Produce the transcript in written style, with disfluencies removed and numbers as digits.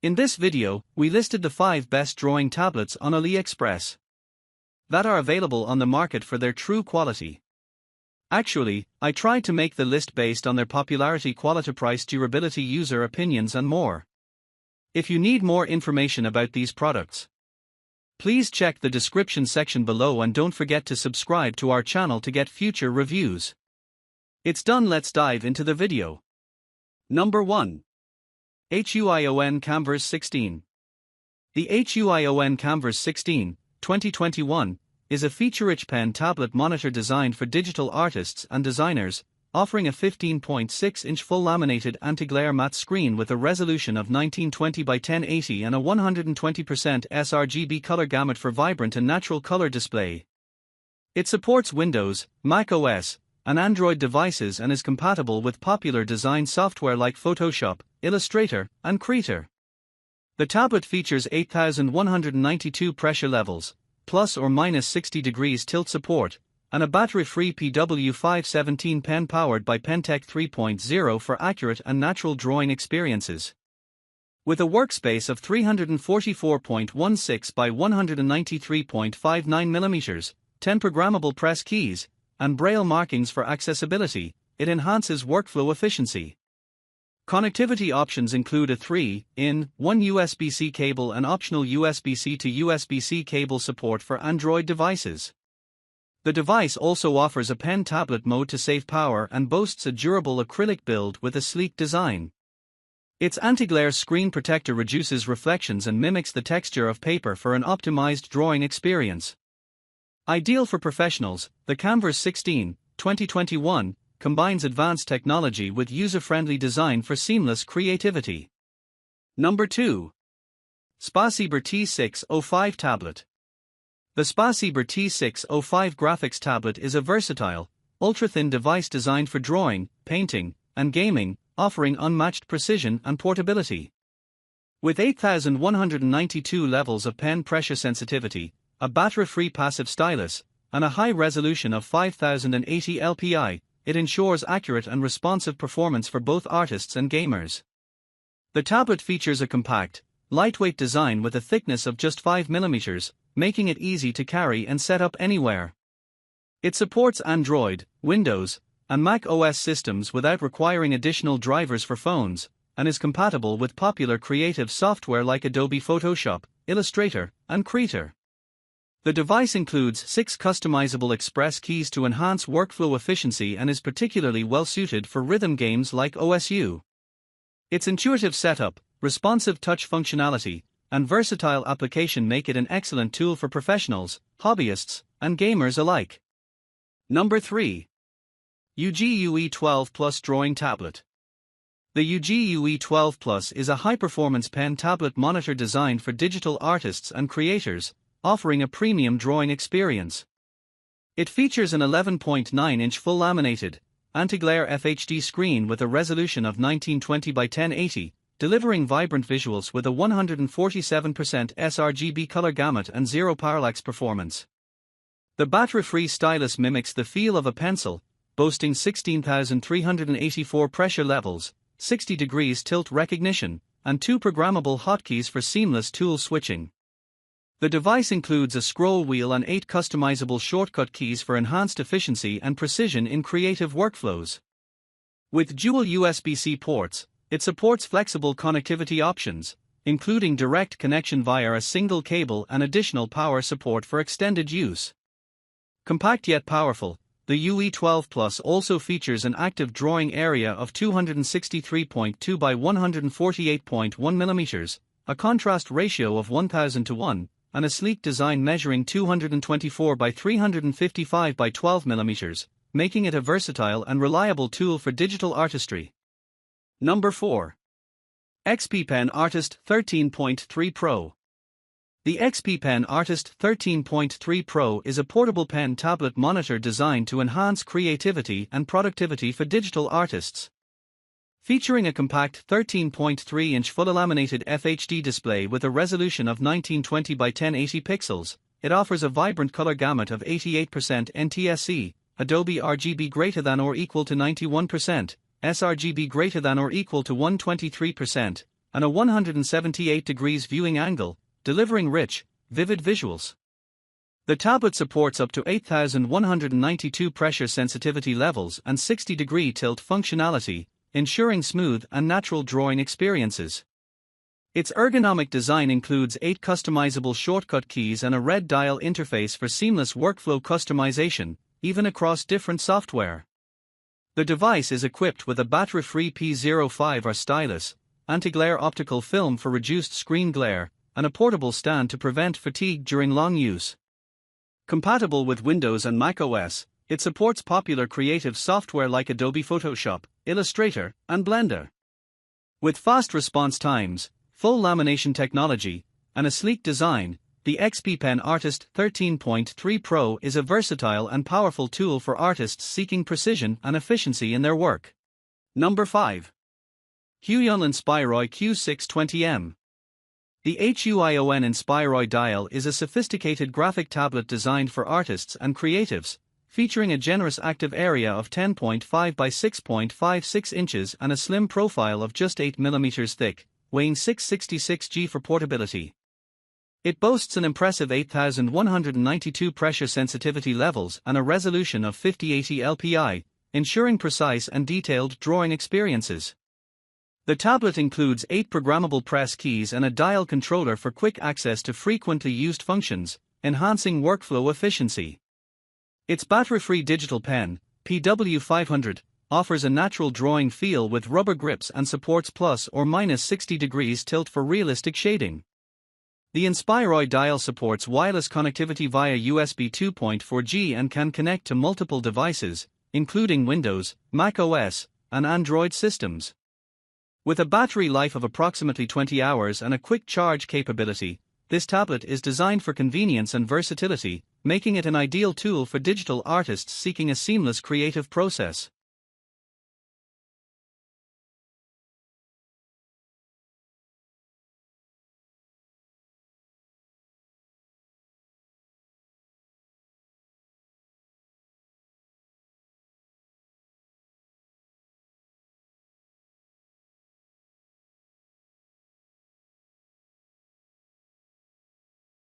In this video, we listed the 5 best drawing tablets on Aliexpress that are available on the market for their true quality. Actually, I tried to make the list based on their popularity, quality, price, durability, user opinions and more. If you need more information about these products, please check the description section below and don't forget to subscribe to our channel to get future reviews. It's done, let's dive into the video. Number 1. HUION Kamvas 16. The HUION Kamvas 16, 2021, is a feature-rich pen tablet monitor designed for digital artists and designers, offering a 15.6-inch full laminated anti-glare matte screen with a resolution of 1920 by 1080 and a 120% sRGB color gamut for vibrant and natural color display. It supports Windows, Mac OS, and Android devices and is compatible with popular design software like Photoshop, Illustrator, and Creator. The tablet features 8,192 pressure levels, plus or minus 60 degrees tilt support, and a battery-free PW517 pen powered by Pentec 3.0 for accurate and natural drawing experiences. With a workspace of 344.16 by 193.59 mm, 10 programmable press keys, and braille markings for accessibility, it enhances workflow efficiency. Connectivity options include a 3-in-1 USB-C cable and optional USB-C to USB-C cable support for Android devices. The device also offers a pen tablet mode to save power and boasts a durable acrylic build with a sleek design. Its anti-glare screen protector reduces reflections and mimics the texture of paper for an optimized drawing experience. Ideal for professionals, the Kamvas 16, 2021, combines advanced technology with user-friendly design for seamless creativity. Number 2. SPASEEBA T605 Tablet. The SPASEEBA T605 graphics tablet is a versatile, ultra-thin device designed for drawing, painting, and gaming, offering unmatched precision and portability. With 8,192 levels of pen pressure sensitivity, a battery-free passive stylus, and a high resolution of 5080 LPI, it ensures accurate and responsive performance for both artists and gamers. The tablet features a compact, lightweight design with a thickness of just 5 mm, making it easy to carry and set up anywhere. It supports Android, Windows, and Mac OS systems without requiring additional drivers for phones, and is compatible with popular creative software like Adobe Photoshop, Illustrator, and Creator. The device includes 6 customizable express keys to enhance workflow efficiency and is particularly well suited for rhythm games like OSU. Its intuitive setup, responsive touch functionality, and versatile application make it an excellent tool for professionals, hobbyists, and gamers alike. Number 3. Ugee UE12 Plus Drawing Tablet. The Ugee UE12 Plus is a high-performance pen tablet monitor designed for digital artists and creators, offering a premium drawing experience. It features an 11.9-inch full laminated, anti-glare FHD screen with a resolution of 1920 by 1080, delivering vibrant visuals with a 147% sRGB color gamut and zero parallax performance. The battery-free stylus mimics the feel of a pencil, boasting 16,384 pressure levels, 60 degrees tilt recognition, and 2 programmable hotkeys for seamless tool switching. The device includes a scroll wheel and 8 customizable shortcut keys for enhanced efficiency and precision in creative workflows. With dual USB-C ports, it supports flexible connectivity options, including direct connection via a single cable and additional power support for extended use. Compact yet powerful, the UE12 Plus also features an active drawing area of 263.2 by 148.1 mm, a contrast ratio of 1000 to 1, and a sleek design measuring 224 by 355 by 12 mm, making it a versatile and reliable tool for digital artistry. Number 4. XPPen Artist 13.3 Pro. The XPPen Artist 13.3 Pro is a portable pen tablet monitor designed to enhance creativity and productivity for digital artists. Featuring a compact 13.3-inch full-laminated FHD display with a resolution of 1920 by 1080 pixels, it offers a vibrant color gamut of 88% NTSC, Adobe RGB greater than or equal to 91%, sRGB greater than or equal to 123%, and a 178 degrees viewing angle, delivering rich, vivid visuals. The tablet supports up to 8192 pressure sensitivity levels and 60-degree tilt functionality, ensuring smooth and natural drawing experiences. Its ergonomic design includes 8 customizable shortcut keys and a red dial interface for seamless workflow customization, even across different software. The device is equipped with a battery-free P05R stylus, anti-glare optical film for reduced screen glare, and a portable stand to prevent fatigue during long use. Compatible with Windows and macOS, it supports popular creative software like Adobe Photoshop, Illustrator, and Blender. With fast response times, full lamination technology, and a sleek design, the XPPen Artist 13.3 Pro is a versatile and powerful tool for artists seeking precision and efficiency in their work. Number 5. Huionl Inspiroy Q620M. The HUION Inspiroy dial is a sophisticated graphic tablet designed for artists and creatives, featuring a generous active area of 10.5 by 6.56 inches and a slim profile of just 8 mm thick, weighing 666 g for portability. It boasts an impressive 8192 pressure sensitivity levels and a resolution of 5080 LPI, ensuring precise and detailed drawing experiences. The tablet includes 8 programmable press keys and a dial controller for quick access to frequently used functions, enhancing workflow efficiency. Its battery-free digital pen, PW500, offers a natural drawing feel with rubber grips and supports plus or minus 60 degrees tilt for realistic shading. The Inspiroy dial supports wireless connectivity via USB 2.4G and can connect to multiple devices, including Windows, macOS, and Android systems. With a battery life of approximately 20 hours and a quick charge capability, this tablet is designed for convenience and versatility, making it an ideal tool for digital artists seeking a seamless creative process.